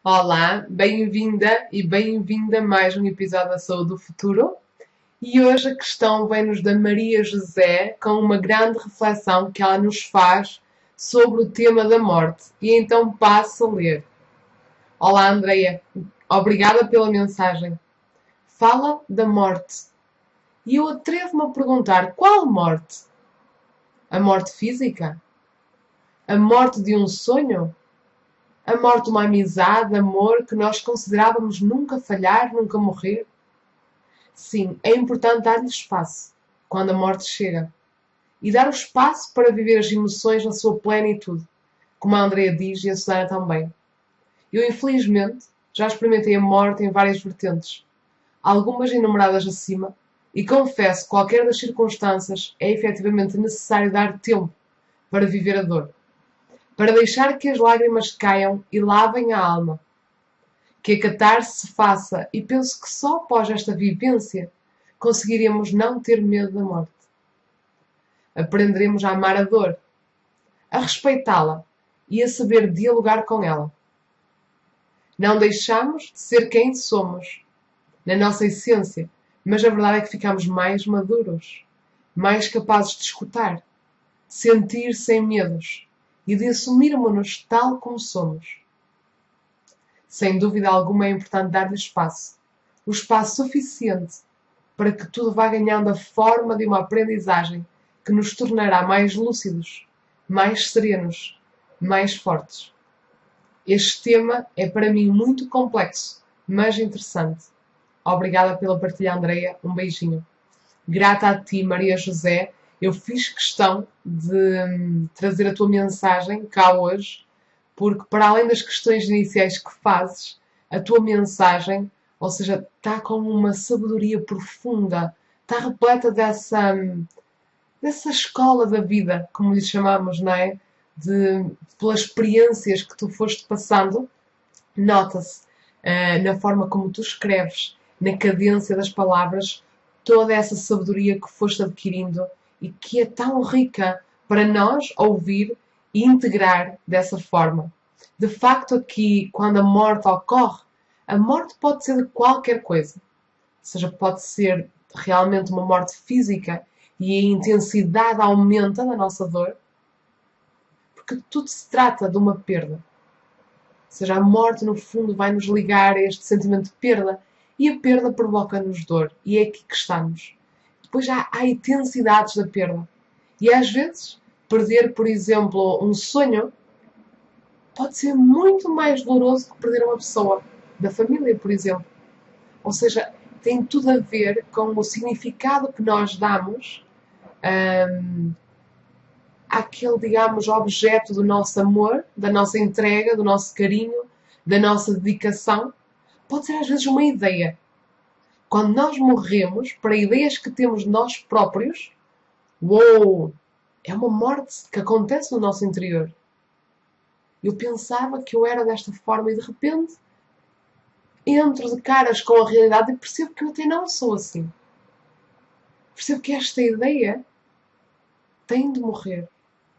Olá, bem-vinda e bem-vinda a mais um episódio da Saúde do Futuro. E hoje a questão vem-nos da Maria José com uma grande reflexão que ela nos faz sobre o tema da morte. E então passo a ler. Olá, Andreia. Obrigada pela mensagem. Fala da morte. E eu atrevo-me a perguntar, qual morte? A morte física? A morte de um sonho? A morte de uma amizade, amor que nós considerávamos nunca falhar, nunca morrer? Sim, é importante dar-lhe espaço quando a morte chega. E dar o espaço para viver as emoções na sua plenitude, como a Andrea diz e a Susana também. Eu, infelizmente, já experimentei a morte em várias vertentes, algumas enumeradas acima, e confesso que qualquer das circunstâncias é efetivamente necessário dar tempo para viver a dor, para deixar que as lágrimas caiam e lavem a alma, que a catarse se faça, e penso que só após esta vivência conseguiremos não ter medo da morte. Aprenderemos a amar a dor, a respeitá-la e a saber dialogar com ela. Não deixamos de ser quem somos, na nossa essência, mas a verdade é que ficamos mais maduros, mais capazes de escutar, de sentir sem medos e de assumirmos-nos tal como somos. Sem dúvida alguma é importante dar-lhe espaço, o espaço suficiente para que tudo vá ganhando a forma de uma aprendizagem que nos tornará mais lúcidos, mais serenos, mais fortes. Este tema é para mim muito complexo, mas interessante. Obrigada pela partilha, Andreia. Um beijinho. Grata a ti, Maria José. Eu fiz questão de trazer a tua mensagem cá hoje, porque para além das questões iniciais que fazes, a tua mensagem, ou seja, está com uma sabedoria profunda, está repleta dessa escola da vida, como lhe chamamos, não é? Pelas experiências que tu foste passando, nota-se na forma como tu escreves, na cadência das palavras, toda essa sabedoria que foste adquirindo e que é tão rica para nós ouvir e integrar dessa forma. De facto, aqui, quando a morte ocorre, a morte pode ser de qualquer coisa. Ou seja, pode ser realmente uma morte física e a intensidade aumenta da nossa dor, porque tudo se trata de uma perda. Ou seja, a morte, no fundo, vai nos ligar a este sentimento de perda e a perda provoca-nos dor. E é aqui que estamos. Depois há intensidades da perda. E às vezes, perder, por exemplo, um sonho pode ser muito mais doloroso que perder uma pessoa da família, por exemplo. Ou seja, tem tudo a ver com o significado que nós damos àquele, digamos, objeto do nosso amor, da nossa entrega, do nosso carinho, da nossa dedicação. Pode ser às vezes uma ideia. Quando nós morremos para ideias que temos de nós próprios, uou, é uma morte que acontece no nosso interior. Eu pensava que eu era desta forma e de repente entro de caras com a realidade e percebo que eu até não sou assim. Percebo que esta ideia tem de morrer. Ou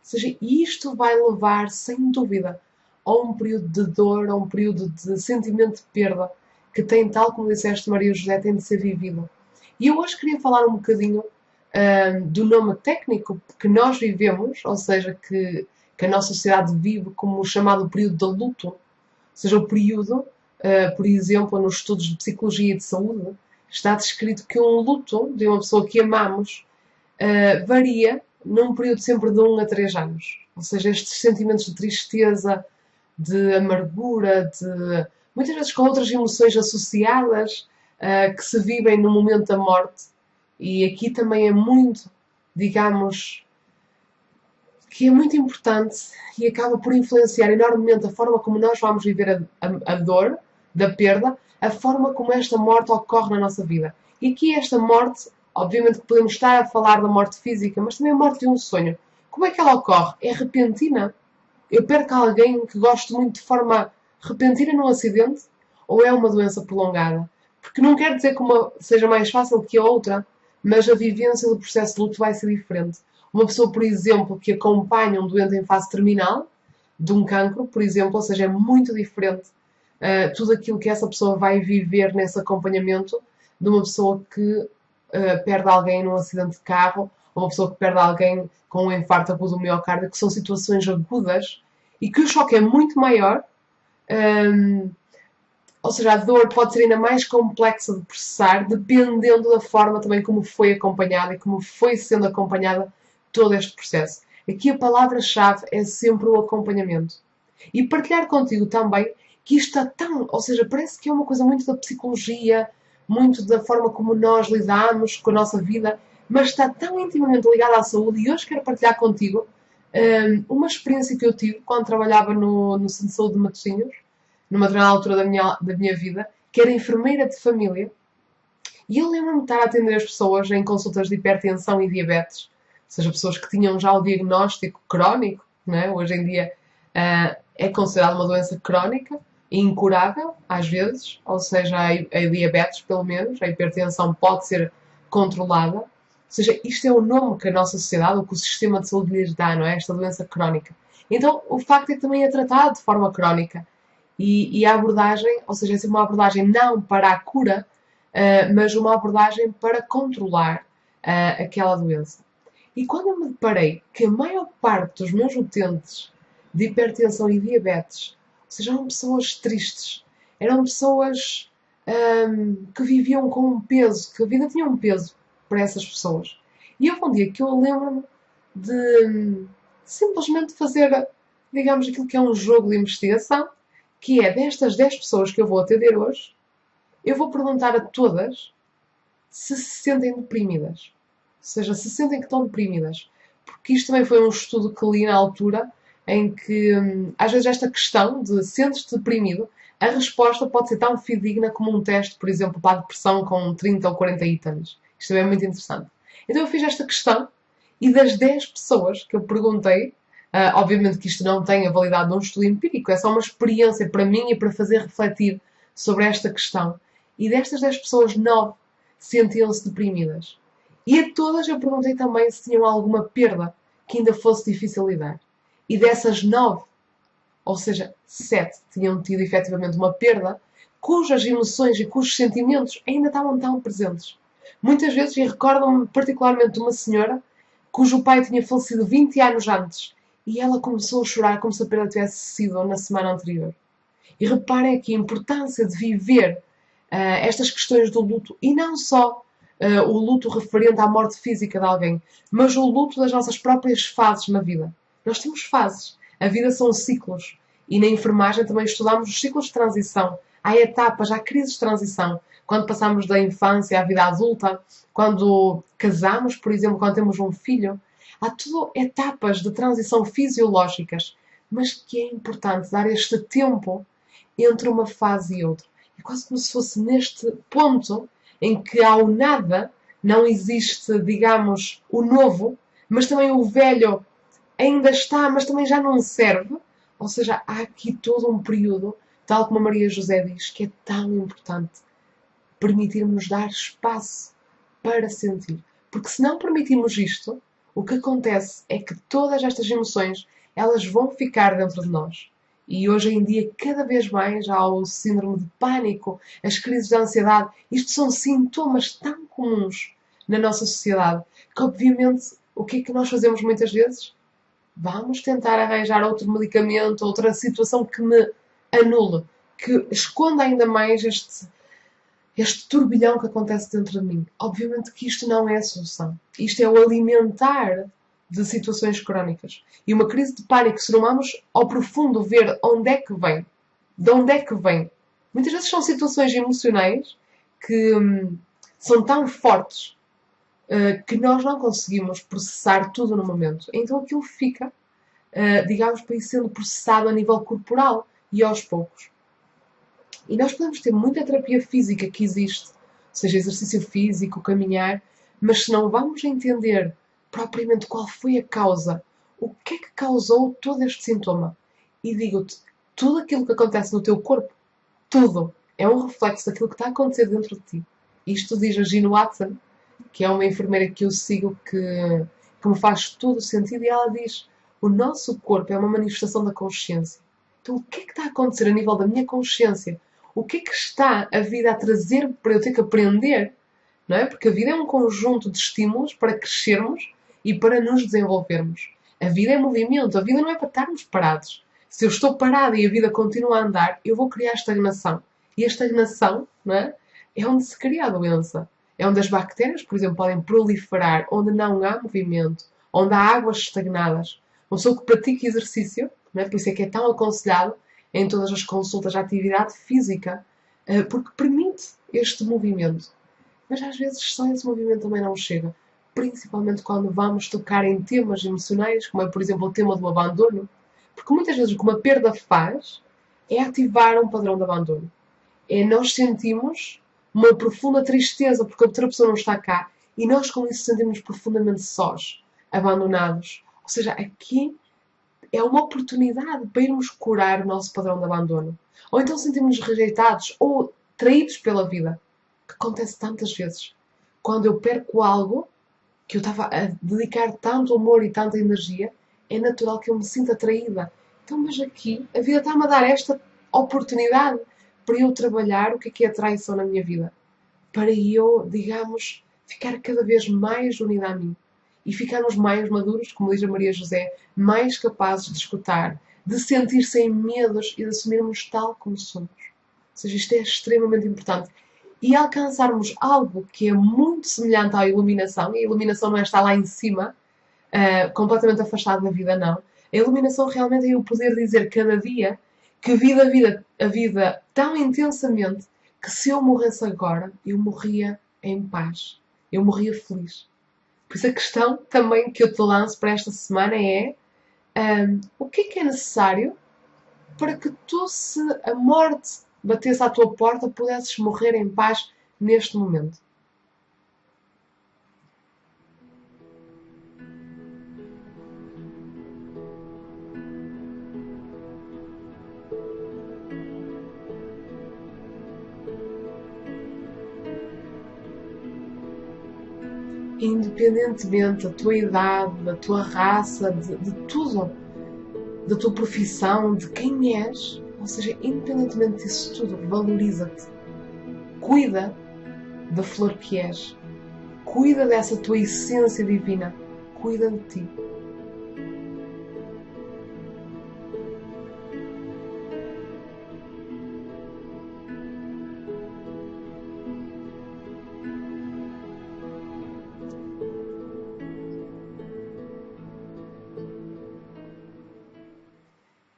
seja, isto vai levar, sem dúvida, a um período de dor, a um período de sentimento de perda, que tem, tal como disseste, Maria José, tem de ser vivido. E eu hoje queria falar um bocadinho do nome técnico que nós vivemos, ou seja, que a nossa sociedade vive como o chamado período de luto. Ou seja, o período, por exemplo, nos estudos de psicologia e de saúde, está descrito que um luto de uma pessoa que amamos varia num período sempre de 1 a 3 anos. Ou seja, estes sentimentos de tristeza, de amargura, de muitas vezes com outras emoções associadas que se vivem no momento da morte. E aqui também é muito, digamos, que é muito importante e acaba por influenciar enormemente a forma como nós vamos viver a dor da perda, a forma como esta morte ocorre na nossa vida. E aqui esta morte, obviamente que podemos estar a falar da morte física, mas também a morte de um sonho. Como é que ela ocorre? É repentina? Eu perco alguém que gosto muito de forma repentina num acidente? Ou é uma doença prolongada? Porque não quer dizer que uma seja mais fácil que a outra, mas a vivência do processo de luto vai ser diferente. Uma pessoa, por exemplo, que acompanha um doente em fase terminal, de um cancro, por exemplo, ou seja, é muito diferente tudo aquilo que essa pessoa vai viver nesse acompanhamento de uma pessoa que perde alguém num acidente de carro, ou uma pessoa que perde alguém com um infarto agudo do miocárdio, que são situações agudas e que o choque é muito maior. Ou seja, a dor pode ser ainda mais complexa de processar, dependendo da forma também como foi acompanhada e como foi sendo acompanhada todo este processo. Aqui a palavra-chave é sempre o acompanhamento. E partilhar contigo também que isto está tão... Ou seja, parece que é uma coisa muito da psicologia, muito da forma como nós lidamos com a nossa vida, mas está tão intimamente ligada à saúde. E hoje quero partilhar contigo uma experiência que eu tive quando trabalhava no Centro de Saúde de Matosinhos, numa determinada altura da minha vida, que era enfermeira de família. E eu lembro-me de estar a atender as pessoas em consultas de hipertensão e diabetes, ou seja, pessoas que tinham já o diagnóstico crónico, não é? Hoje em dia é considerada uma doença crónica e incurável, às vezes, ou seja, a diabetes, pelo menos, a hipertensão pode ser controlada. Ou seja, isto é o nome que a nossa sociedade, o que o sistema de saúde lhes dá, não é? Esta doença crónica. Então, o facto é que também é tratado de forma crónica. E a abordagem, ou seja, é uma abordagem não para a cura, mas uma abordagem para controlar aquela doença. E quando eu me deparei que a maior parte dos meus utentes de hipertensão e diabetes, ou seja, eram pessoas tristes, eram pessoas que viviam com um peso, que a vida tinha um peso para essas pessoas. E houve um dia que eu lembro-me de simplesmente fazer, digamos, aquilo que é um jogo de investigação, que é destas 10 pessoas que eu vou atender hoje, eu vou perguntar a todas se sentem deprimidas. Ou seja, se sentem que estão deprimidas. Porque isto também foi um estudo que li na altura, em que, às vezes, esta questão de sentes-te deprimido, a resposta pode ser tão fidedigna como um teste, por exemplo, para a depressão com 30 ou 40 itens. Isto é muito interessante. Então eu fiz esta questão e das 10 pessoas que eu perguntei, obviamente que isto não tem a validade de um estudo empírico, é só uma experiência para mim e para fazer refletir sobre esta questão. E destas 10 pessoas, 9 sentiam-se deprimidas. E a todas eu perguntei também se tinham alguma perda que ainda fosse difícil lidar. E dessas 9, ou seja, 7 tinham tido efetivamente uma perda cujas emoções e cujos sentimentos ainda estavam tão presentes. Muitas vezes, e recordo-me particularmente de uma senhora cujo pai tinha falecido 20 anos antes e ela começou a chorar como se a perda tivesse sido na semana anterior. E reparem aqui a importância de viver estas questões do luto e não só o luto referente à morte física de alguém, mas o luto das nossas próprias fases na vida. Nós temos fases. A vida são ciclos. E na enfermagem também estudamos os ciclos de transição. Há etapas, há crises de transição. Quando passamos da infância à vida adulta, quando casamos, por exemplo, quando temos um filho, há tudo etapas de transição fisiológicas, mas que é importante dar este tempo entre uma fase e outra. É quase como se fosse neste ponto em que ao nada não existe, digamos, o novo, mas também o velho ainda está, mas também já não serve. Ou seja, há aqui todo um período, tal como a Maria José diz, que é tão importante permitirmos dar espaço para sentir. Porque se não permitirmos isto, o que acontece é que todas estas emoções, elas vão ficar dentro de nós. E hoje em dia, cada vez mais, há o síndrome de pânico, as crises de ansiedade. Isto são sintomas tão comuns na nossa sociedade que, obviamente, o que é que nós fazemos muitas vezes? Vamos tentar arranjar outro medicamento, outra situação que me anule, que esconda ainda mais este turbilhão que acontece dentro de mim. Obviamente que isto não é a solução. Isto é o alimentar de situações crónicas. E uma crise de pânico, se não vamos ao profundo ver onde é que vem, de onde é que vem. Muitas vezes são situações emocionais que são tão fortes que nós não conseguimos processar tudo no momento. Então aquilo fica, digamos, para ir sendo processado a nível corporal e aos poucos. E nós podemos ter muita terapia física que existe, seja exercício físico, caminhar, mas se não vamos entender propriamente qual foi a causa, o que é que causou todo este sintoma, e digo-te, tudo aquilo que acontece no teu corpo, tudo, é um reflexo daquilo que está a acontecer dentro de ti. Isto diz a Gina Watson, que é uma enfermeira que eu sigo, que me faz todo o sentido, e ela diz: o nosso corpo é uma manifestação da consciência. Então, o que é que está a acontecer a nível da minha consciência? O que é que está a vida a trazer para eu ter que aprender? Não é? Porque a vida é um conjunto de estímulos para crescermos e para nos desenvolvermos. A vida é movimento, a vida não é para estarmos parados. Se eu estou parada e a vida continua a andar, eu vou criar estagnação. E a estagnação, não é? É onde se cria a doença. É onde as bactérias, por exemplo, podem proliferar, onde não há movimento, onde há águas estagnadas. Uma pessoa que pratica exercício, não é? Por isso é que é tão aconselhado em todas as consultas de atividade física, porque permite este movimento. Mas às vezes só esse movimento também não chega. Principalmente quando vamos tocar em temas emocionais, como é, por exemplo, o tema do abandono. Porque muitas vezes o que uma perda faz é ativar um padrão de abandono. É nós sentimos uma profunda tristeza porque a outra pessoa não está cá e nós com isso sentimos profundamente sós, abandonados. Ou seja, aqui é uma oportunidade para irmos curar o nosso padrão de abandono. Ou então sentimos-nos rejeitados ou traídos pela vida, que acontece tantas vezes. Quando eu perco algo que eu estava a dedicar tanto amor e tanta energia, é natural que eu me sinta atraída. Então, mas aqui, a vida está-me a dar esta oportunidade para eu trabalhar o que é a traição na minha vida. Para eu, digamos, ficar cada vez mais unida a mim. E ficarmos mais maduros, como diz a Maria José, mais capazes de escutar, de sentir sem medos e de assumirmos tal como somos. Ou seja, isto é extremamente importante. E alcançarmos algo que é muito semelhante à iluminação, e a iluminação não é estar lá em cima, completamente afastado da vida, não. A iluminação realmente é eu poder dizer cada dia que a vida tão intensamente que se eu morresse agora, eu morria em paz. Eu morria feliz. Por isso a questão também que eu te lanço para esta semana é o que é necessário para que tu, se a morte batesse à tua porta, pudesses morrer em paz neste momento? Independentemente da tua idade, da tua raça, de tudo, da tua profissão, de quem és, ou seja, independentemente disso tudo, valoriza-te. Cuida da flor que és. Cuida dessa tua essência divina. Cuida de ti.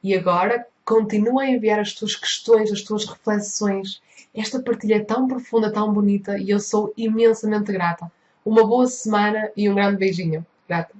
E agora, continua a enviar as tuas questões, as tuas reflexões. Esta partilha é tão profunda, tão bonita e eu sou imensamente grata. Uma boa semana e um grande beijinho. Grata.